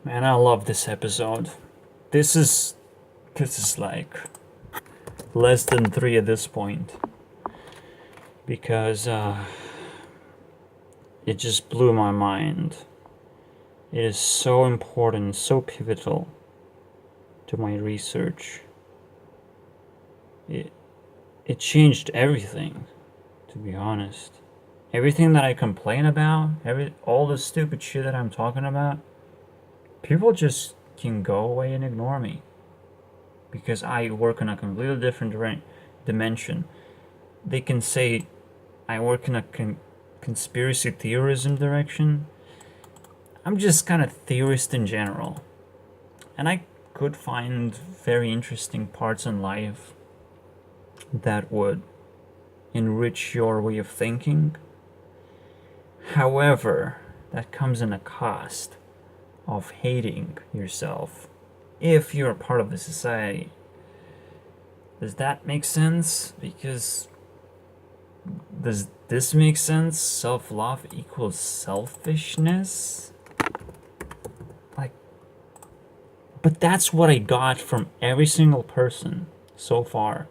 Man, I love this episode. This is like less than 3 at this point because it just blew my mind. It is so important, so pivotal to my research. It changed everything, to be honest. Everything that I complain about, all the stupid shit that I'm talking about, people just can go away and ignore me because I work in a completely different dimension. They can say I work in a conspiracy theorism direction. I'm just kind of theorist in general, and I could find very interesting parts in life that would enrich your way of thinking. However, that comes in a cost of hating yourself if you're a part of the society. Does that make sense? Because does this make sense? Self-love equals selfishness? Like, but that's what I got from every single person so far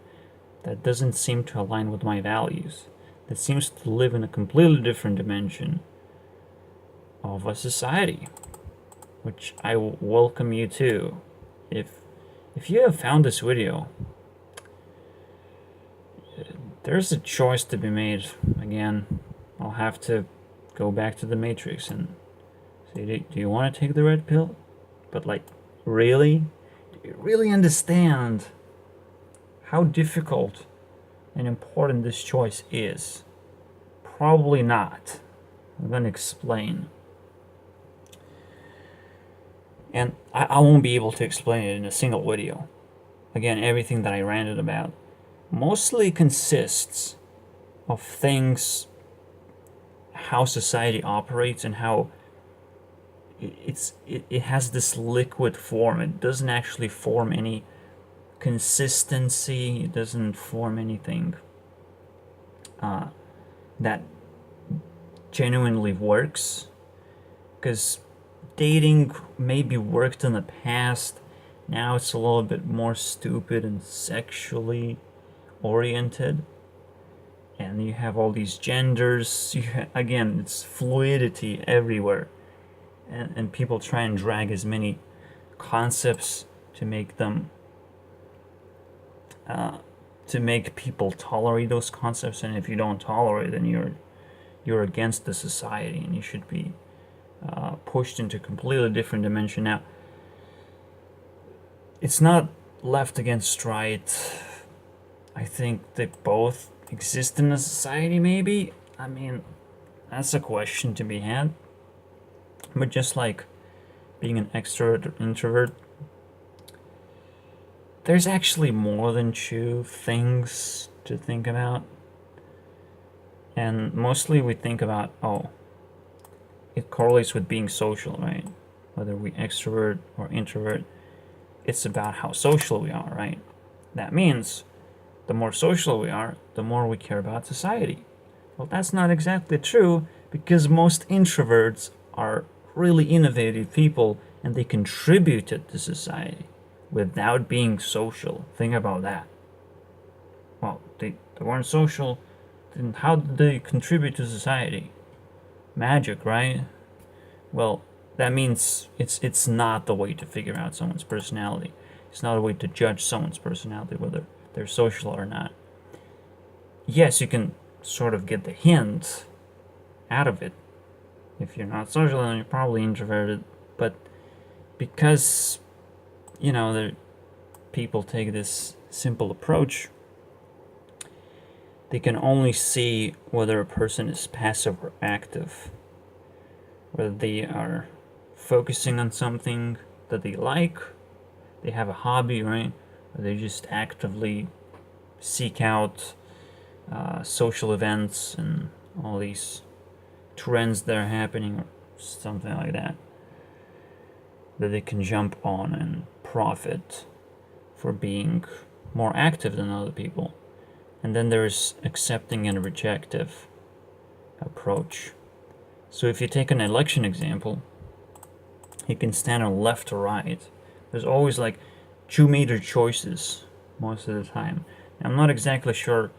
that doesn't seem to align with my values, that seems to live in a completely different dimension of a society, which I welcome you to. If you have found this video, there's a choice to be made. Again, I'll have to go back to the Matrix and say, do you want to take the red pill? But like, really? Do you really understand how difficult and important this choice is? Probably not. I'm going to explain. And I won't be able to explain it in a single video. Again, everything that I ranted about mostly consists of things, how society operates and how it has this liquid form. It doesn't actually form any consistency. It doesn't form anything that genuinely works. Because dating maybe worked in the past. Now it's a little bit more stupid and sexually oriented. And you have all these genders. Again, it's fluidity everywhere. And people try and drag as many concepts to make them to make people tolerate those concepts. And if you don't tolerate, then you're against the society, and you should be pushed into a completely different dimension. Now, it's not left against right. I think they both exist in a society, maybe. I mean, that's a question to be had. But just like being an extrovert or introvert, there's actually more than two things to think about. And mostly we think about, oh, it correlates with being social, right? Whether we extrovert or introvert, it's about how social we are, right? That means the more social we are, the more we care about society. Well, that's not exactly true, because most introverts are really innovative people and they contributed to society without being social. Think about that. Well, they weren't social, then how did they contribute to society? Magic, right? Well, that means it's not the way to figure out someone's personality. It's not a way to judge someone's personality, whether they're social or not. Yes, you can sort of get the hint out of it. If you're not social, then you're probably introverted. But because, the people take this simple approach, they can only see whether a person is passive or active. Whether they are focusing on something that they like, they have a hobby, right? Or they just actively seek out social events and all these trends that are happening, or something like that they can jump on and profit for being more active than other people. And then there's accepting and rejective approach. So if you take an election example, you can stand on left or right. There's always like two major choices most of the time. I'm not exactly sure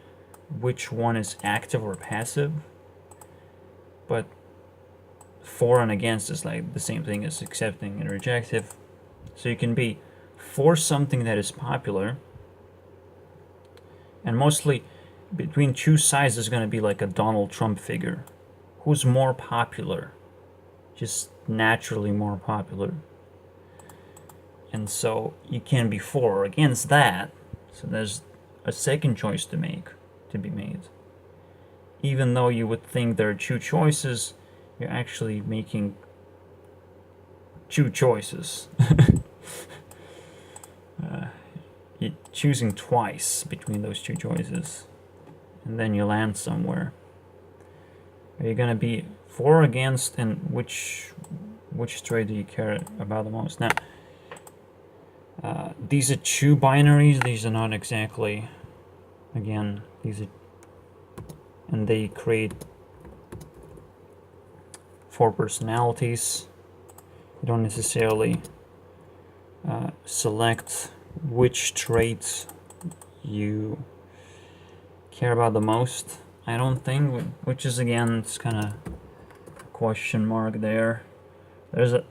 which one is active or passive, but for and against is like the same thing as accepting and rejecting. So you can be for something that is popular, and mostly between two sides there's going to be like a Donald Trump figure. Who's more popular? Just naturally more popular. And so you can be for or against that. So there's a second choice to be made. Even though you would think there are two choices, you're actually making two choices. You're choosing twice between those two choices, and then you land somewhere. Are you gonna be for or against, and which trait do you care about the most? Now, these are two binaries. These are not exactly, again, these are, and they create four personalities. You don't necessarily select which traits you care about the most, I don't think, which is, again, it's kind of a question mark there. There's a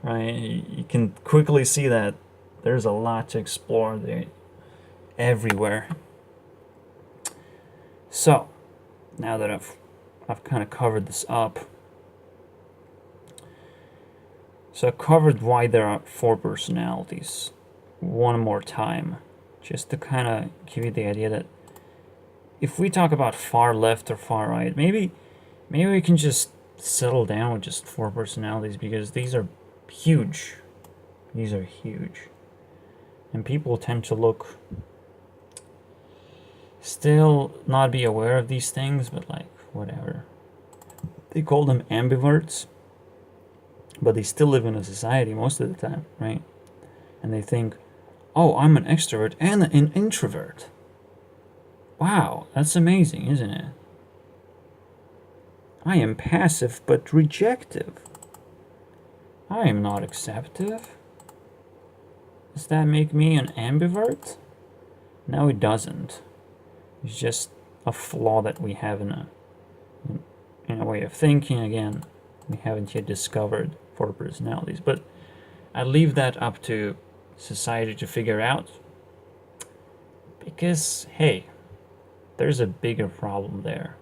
right, you can quickly see that there's a lot to explore there everywhere. So now that I've kind of covered this up, so I covered why there are four personalities one more time, just to kind of give you the idea that if we talk about far left or far right, maybe we can just settle down with just four personalities, because these are huge. These are huge. And people tend to look, still not be aware of these things, but like, whatever. They call them ambiverts, but they still live in a society most of the time, right? And they think, oh, I'm an extrovert and an introvert. Wow, that's amazing, isn't it? I am passive but rejective. I am not acceptive. Does that make me an ambivert? No, it doesn't. It's just a flaw that we have in a way of thinking. Again, we haven't yet discovered four personalities, but I leave that up to society to figure out, because hey, there's a bigger problem there.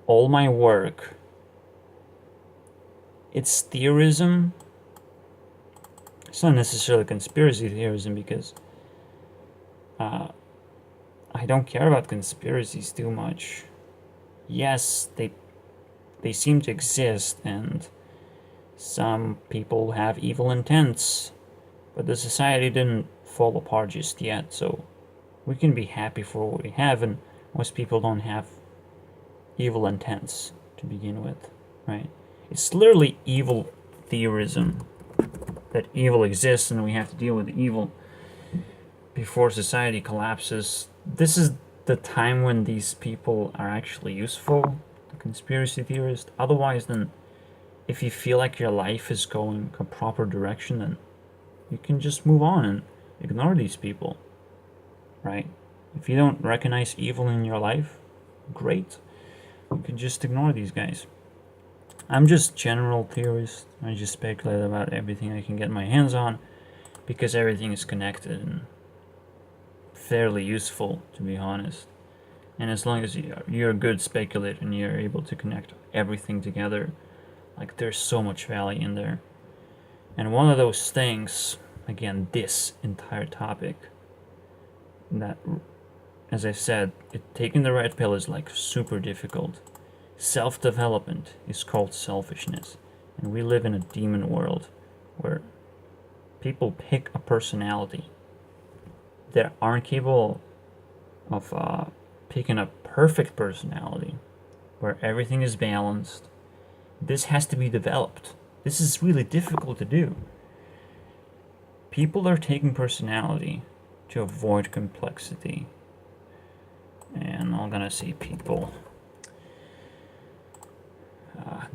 All my work, it's theorism. It's not necessarily conspiracy theorism, because I don't care about conspiracies too much. Yes, they seem to exist, and some people have evil intents, but the society didn't fall apart just yet, so we can be happy for what we have, and most people don't have evil intents to begin with, right? It's literally evil theorism, that evil exists and we have to deal with evil before society collapses. This is the time when these people are actually useful, the conspiracy theorists. Otherwise, then, if you feel like your life is going a proper direction, then you can just move on and ignore these people, right? If you don't recognize evil in your life, great. You can just ignore these guys. I'm just general theorist. I just speculate about everything I can get my hands on, because everything is connected and fairly useful, to be honest. And as long as you're a good speculator and you're able to connect everything together, like, there's so much value in there. And one of those things, again, this entire topic, that, as I said, taking the red pill is like super difficult. Self-development is called selfishness, and we live in a demon world where people pick a personality that aren't capable of picking a perfect personality where everything is balanced. This has to be developed. This is really difficult to do. People are taking personality to avoid complexity. And I'm gonna say people.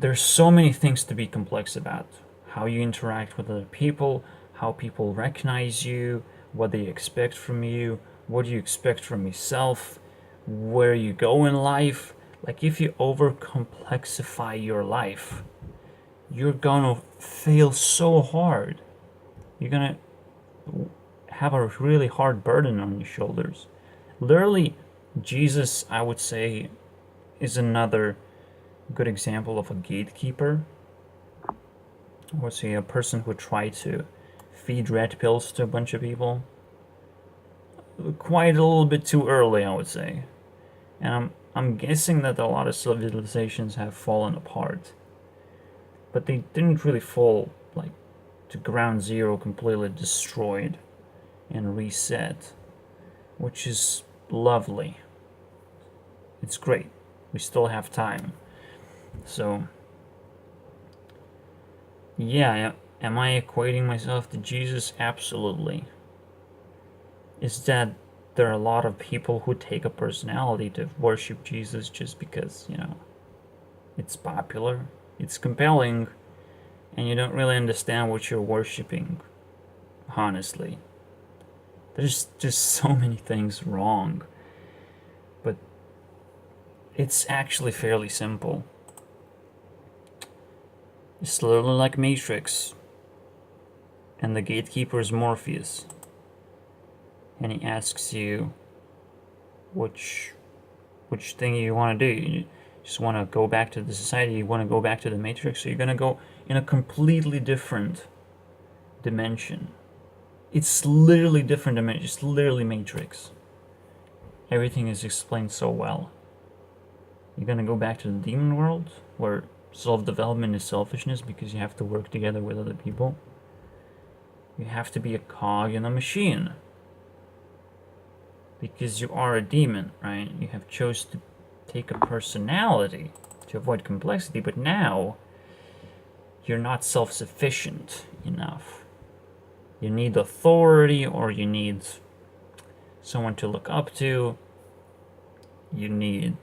there's so many things to be complex about. How you interact with other people, how people recognize you, what they expect from you, what do you expect from yourself, where you go in life. Like, if you over complexify your life, you're gonna fail so hard. You're gonna have a really hard burden on your shoulders. Literally, Jesus, I would say, is another good example of a gatekeeper. I would say a person who tried to feed red pills to a bunch of people. Quite a little bit too early, I would say. And I'm guessing that a lot of civilizations have fallen apart. But they didn't really fall like to ground zero, completely destroyed and reset, which is lovely. It's great. We still have time. So, yeah, am I equating myself to Jesus? Absolutely. Is that there are a lot of people who take a personality to worship Jesus just because, it's popular, it's compelling, and you don't really understand what you're worshiping, honestly. There's just so many things wrong. But it's actually fairly simple. It's literally like Matrix. And the gatekeeper is Morpheus. And he asks you which thing you want to do. You just want to go back to the society, you want to go back to the Matrix, so you're going to go in a completely different dimension. It's literally different dimension. It's literally Matrix. Everything is explained so well. You're gonna go back to the demon world, where self-development is selfishness because you have to work together with other people. You have to be a cog in a machine. Because you are a demon, right? You have chose to take a personality to avoid complexity, but now you're not self-sufficient enough. You need authority, or you need someone to look up to. You need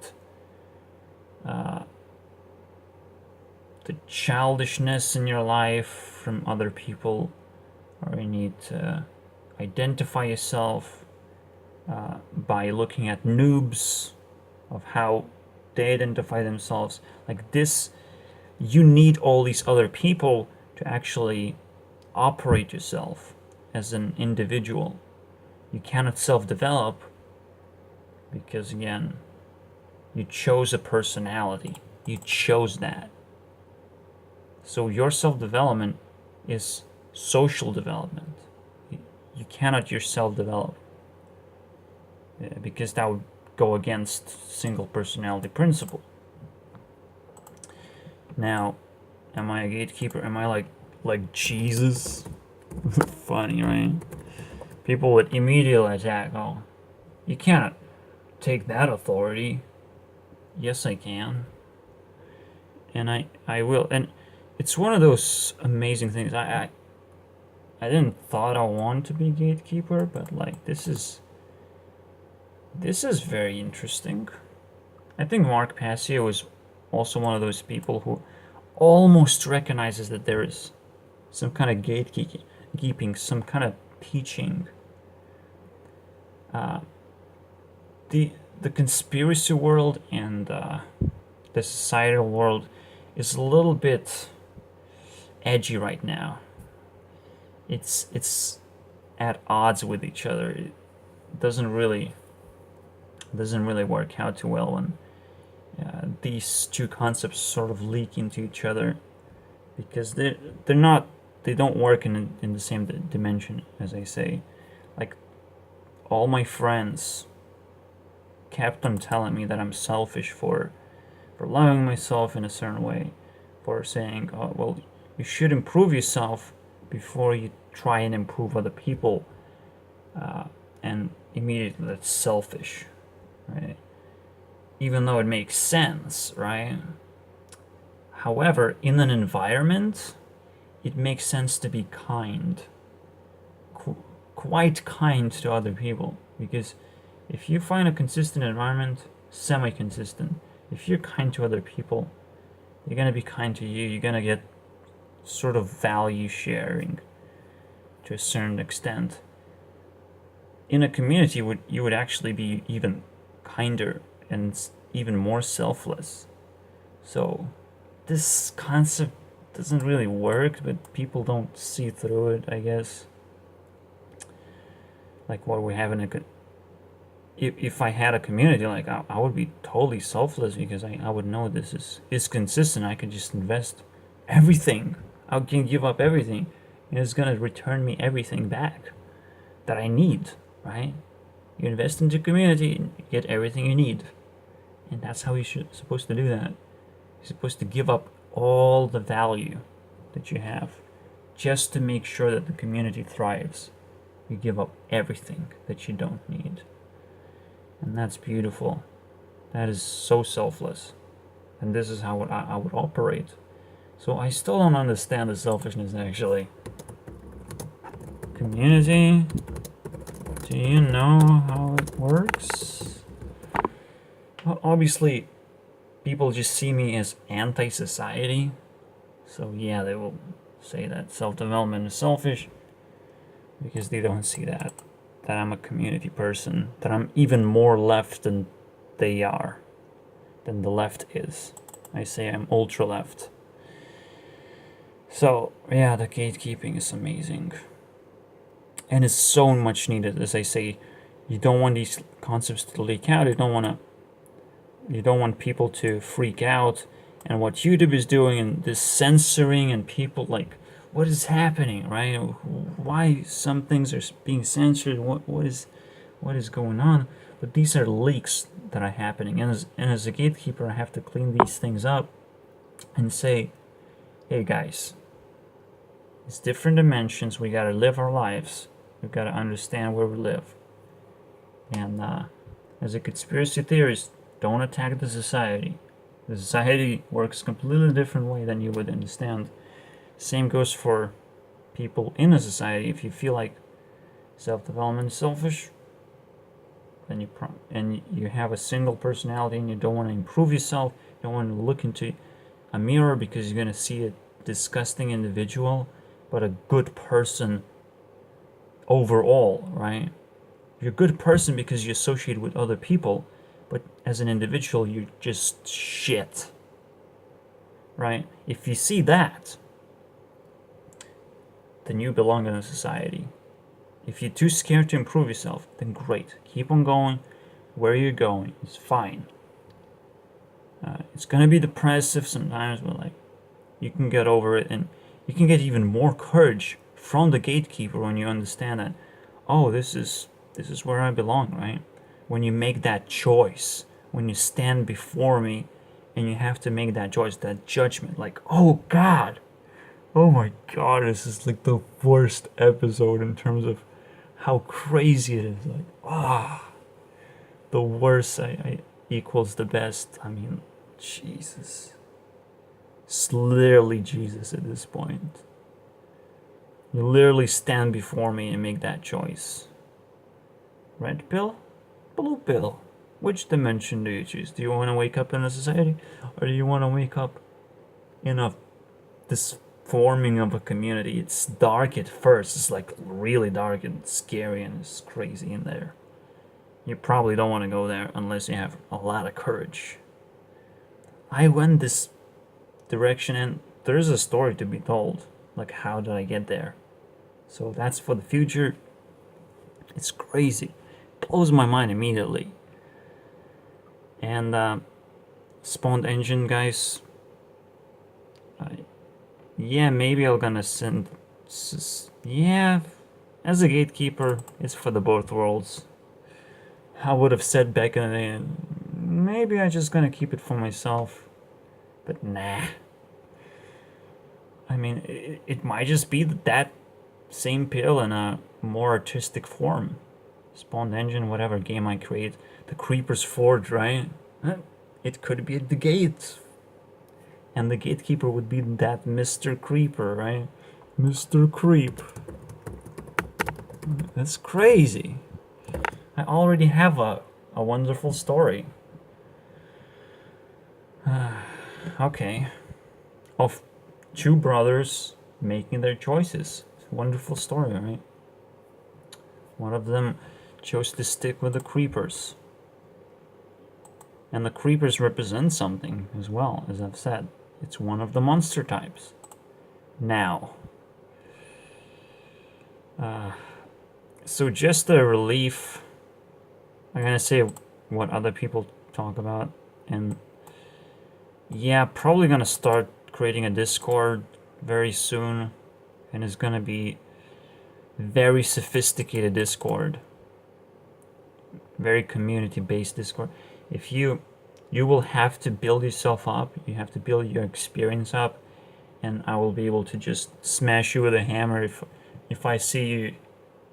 the childishness in your life from other people, or you need to identify yourself by looking at noobs of how they identify themselves. Like this, you need all these other people to actually operate yourself as an individual. You cannot self-develop because, again, you chose a personality. You chose that. So your self-development is social development. You cannot yourself develop because that would go against single personality principle. Now, am I a gatekeeper? Am I like Jesus? Funny, right? People would immediately attack. Oh, you cannot take that authority. Yes, I can. And I will. And it's one of those amazing things. I didn't thought I want to be gatekeeper, but like this is very interesting. I think Mark Passio is also one of those people who almost recognizes that there is some kind of gatekeeping, some kind of teaching. The conspiracy world and the societal world is a little bit edgy right now. It's at odds with each other. It doesn't really work out too well when these two concepts sort of leak into each other, because they don't work in the same dimension, as I say. Like, all my friends kept on telling me that I'm selfish for loving myself in a certain way, for saying, oh, well, you should improve yourself before you try and improve other people, and immediately that's selfish, right? Even though it makes sense, right? However, in an environment, it makes sense to be kind, quite kind to other people, because if you find a consistent environment, semi-consistent, if you're kind to other people, They're gonna be kind to you. You're gonna get sort of value sharing to a certain extent. In a community, you would actually be even kinder and even more selfless. So this concept doesn't really work, but people don't see through it, I guess. Like what we have in a if I had a community, like I would be totally selfless because I would know this is consistent. I could just invest everything. I can give up everything, and it's gonna return me everything back that I need, right? You invest into community, and you get everything you need, and that's how you're supposed to do that. You're supposed to give up all the value that you have just to make sure that the community thrives. You give up everything that you don't need. And that's beautiful. That is so selfless. And this is how I would operate. So I still don't understand the selfishness, actually. Community, do you know how it works? Well, obviously, people just see me as anti-society. So yeah, they will say that self-development is selfish because they don't see that I'm a community person, that I'm even more left than they are, than the left is. I say I'm ultra left. So yeah, the gatekeeping is amazing. And it's so much needed. As I say, you don't want these concepts to leak out. You don't want people to freak out. And what YouTube is doing, and this censoring, and people like, what is happening, right? Why some things are being censored? What is going on? But these are leaks that are happening, and as a gatekeeper, I have to clean these things up and say, hey guys, it's different dimensions. We gotta live our lives. We gotta understand where we live. And as a conspiracy theorist, don't attack the society. The society works a completely different way than you would understand. Same goes for people in a society. If you feel like self-development is selfish, then you have a single personality and you don't want to improve yourself, you don't want to look into a mirror because you're going to see a disgusting individual, but a good person overall, right? You're a good person because you associate with other people, but as an individual, you're just shit, right? If you see that, then you belong in a society. If you're too scared to improve yourself, then great. Keep on going where you're going. It's fine. It's going to be depressive sometimes, but like, you can get over it, and you can get even more courage from the gatekeeper when you understand that, oh, this is where I belong, right? When you make that choice, when you stand before me and you have to make that choice, that judgment, like, oh God, oh my God, this is like the worst episode in terms of how crazy it is. Like, the worst I equals the best. I mean, Jesus. It's literally Jesus at this point. You literally stand before me and make that choice. Red pill? Blue pill? Which dimension do you choose? Do you want to wake up in a society? Or do you want to wake up in this forming of a community? It's dark at first. It's like really dark and scary and it's crazy in there. You probably don't want to go there unless you have a lot of courage. I went this direction and there's a story to be told. Like, how did I get there? So that's for the future. It's crazy. Blows my mind immediately. And spawned engine, guys. Yeah, maybe I'm gonna send. Yeah, as a gatekeeper, it's for the both worlds. I would have said back in the day, maybe I'm just gonna keep it for myself. But nah. I mean, it might just be that same pill in a more artistic form. Spawned engine, whatever game I create. The Creeper's Forge, right? It could be at the gate. And the gatekeeper would be that Mr. Creeper, right? Mr. Creep. That's crazy. I already have a wonderful story. Okay. of two brothers making their choices. It's a wonderful story, right? One of them chose to stick with the creepers. And the creepers represent something as well, as I've said. It's one of the monster types. Now, so just a relief. I'm gonna say what other people talk about, and yeah, probably gonna start creating a Discord very soon, and it's gonna be very sophisticated Discord, very community-based Discord. If you will have to build yourself up, you have to build your experience up, and I will be able to just smash you with a hammer if I see you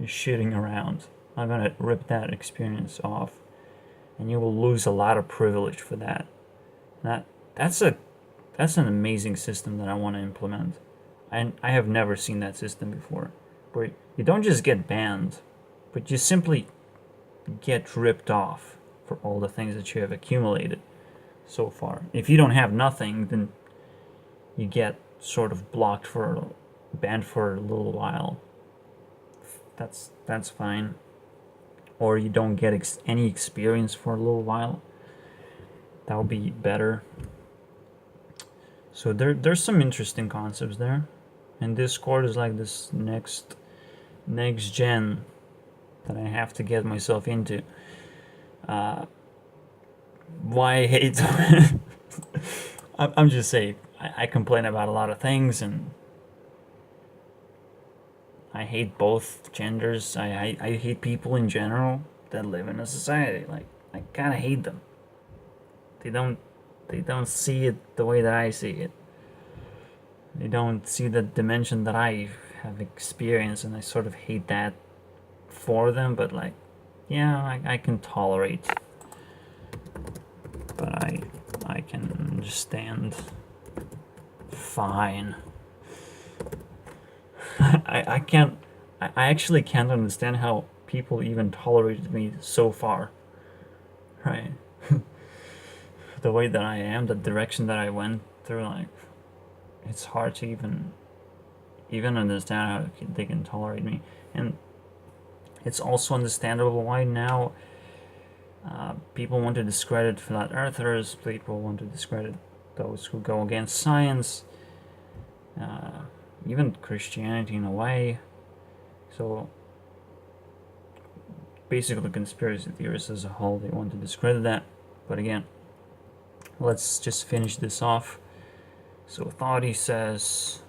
shitting around. I'm gonna rip that experience off, and you will lose a lot of privilege for that. That's an amazing system that I want to implement. I have never seen that system before, where you don't just get banned, but you simply get ripped off for all the things that you have accumulated so far. If you don't have nothing, then you get sort of banned for a little while. That's fine. Or you don't get any experience for a little while. That would be better. So there's some interesting concepts there, and Discord is like this next gen that I have to get myself into. Why I hate I'm just saying, I complain about a lot of things, and I hate both genders. I hate people in general that live in a society. Like, I kind of hate them. They don't see it the way that I see it. They don't see the dimension that I have experienced, and I sort of hate that for them. But like, yeah, I can tolerate. But I can understand. Fine. I can't. I actually can't understand how people even tolerated me so far. Right. The way that I am, the direction that I went through, like, it's hard to even understand how they can tolerate me. And it's also understandable why now people want to discredit flat earthers, people want to discredit those who go against science, even Christianity in a way. So basically conspiracy theorists as a whole, they want to discredit that. But again, let's just finish this off. So Thoughty says,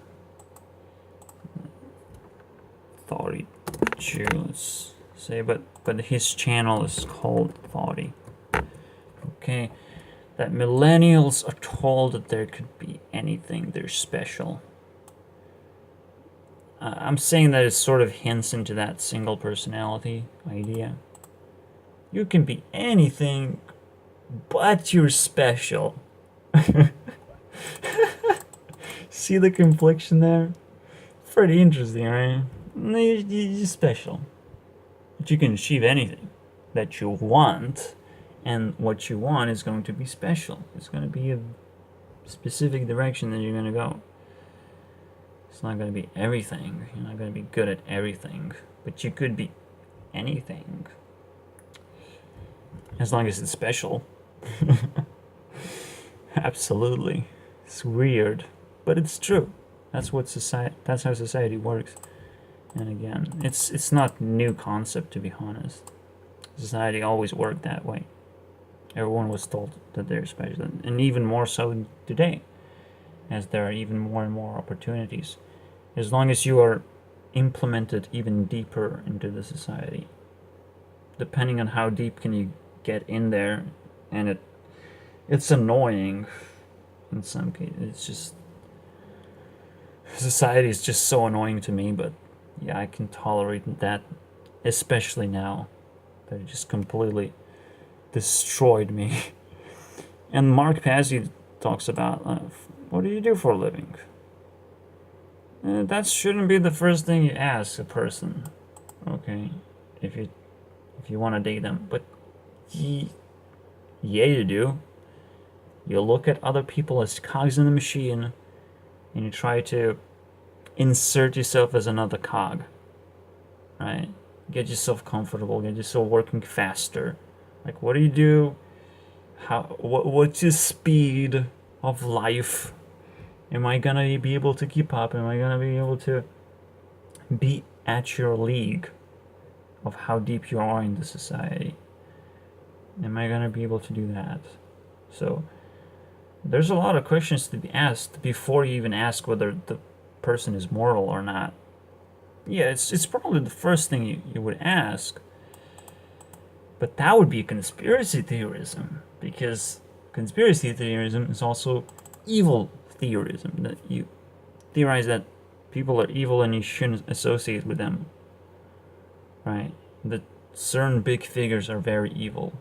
Thoughty Jew, let's say, but his channel is called Thoughty. Okay, that millennials are told that there could be anything, they're special. I'm saying that it sort of hints into that single personality idea. You can be anything, but you're special. See the confliction there? Pretty interesting, right? You're special. But you can achieve anything that you want, and what you want is going to be special. It's going to be a specific direction that you're going to go. It's not going to be everything. You're not going to be good at everything. But you could be anything. As long as it's special. Absolutely. It's weird, but it's true. That's how society works. And again, it's not a new concept, to be honest. Society always worked that way. Everyone was told that they're special, and even more so today, as there are even more and more opportunities. As long as you are implemented even deeper into the society, depending on how deep can you get in there, and it's annoying in some cases. It's just, society is just so annoying to me, but yeah, I can tolerate that, especially now that it just completely destroyed me. And Mark Passy talks about, what do you do for a living? That shouldn't be the first thing you ask a person, okay, if you want to date them. But yeah, you do. You look at other people as cogs in the machine, and you try to insert yourself as another cog, right? Get yourself comfortable, get yourself working faster. Like, what do you do? What's your speed of life? Am I gonna be able to keep up? Am I gonna be able to be at your league of how deep you are in the society? Am I gonna be able to do that? So there's a lot of questions to be asked before you even ask whether the person is moral or not. Yeah, it's probably the first thing you would ask, but that would be conspiracy theorism, because conspiracy theorism is also evil theorism, that you theorize that people are evil and you shouldn't associate with them, right? That certain big figures are very evil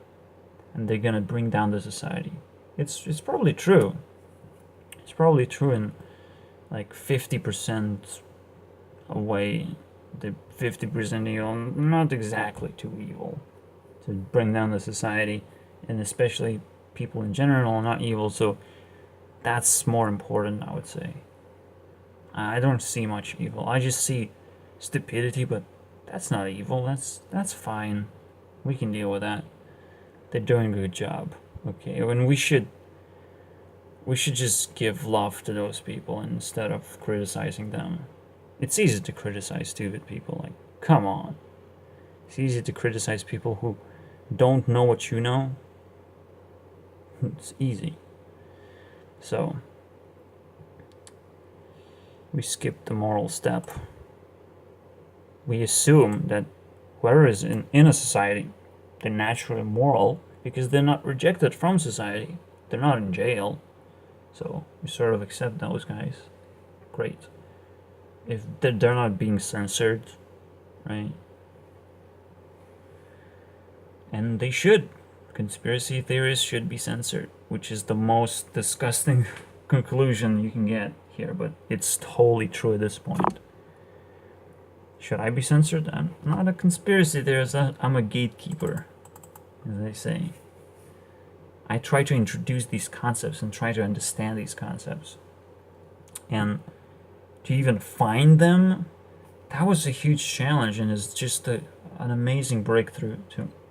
and they're gonna bring down the society. It's probably true. It's probably true in like 50% away. The 50% evil, not exactly too evil to bring down the society, and especially people in general are not evil, so that's more important, I would say. I don't see much evil. I just see stupidity, but that's not evil. That's fine. We can deal with that. They're doing a good job. Okay, and we should just give love to those people instead of criticizing them. It's easy to criticize stupid people. Like, come on. It's easy to criticize people who don't know what you know. It's easy. So we skip the moral step. We assume that whoever is in a society, they're naturally moral because they're not rejected from society. They're not in jail. So we sort of accept those guys. Great. If they're not being censored, right? And they should. Conspiracy theories should be censored, which is the most disgusting conclusion you can get here, but it's totally true at this point. Should I be censored? I'm not a conspiracy theorist, I'm a gatekeeper, as they say. I try to introduce these concepts and try to understand these concepts. And to even find them, that was a huge challenge, and it's just an amazing breakthrough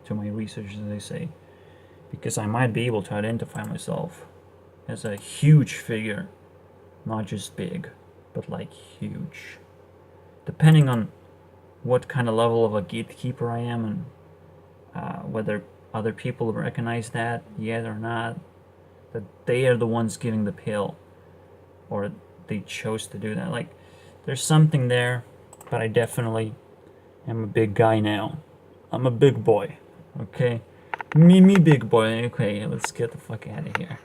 to my research, as they say, because I might be able to identify myself as a huge figure, not just big, but like huge. Depending on what kind of level of a gatekeeper I am, and whether other people recognize that yet or not, that they are the ones giving the pill, or they chose to do that. Like, there's something there, but I definitely am a big guy now. I'm a big boy, okay? Me big boy. Okay, let's get the fuck out of here.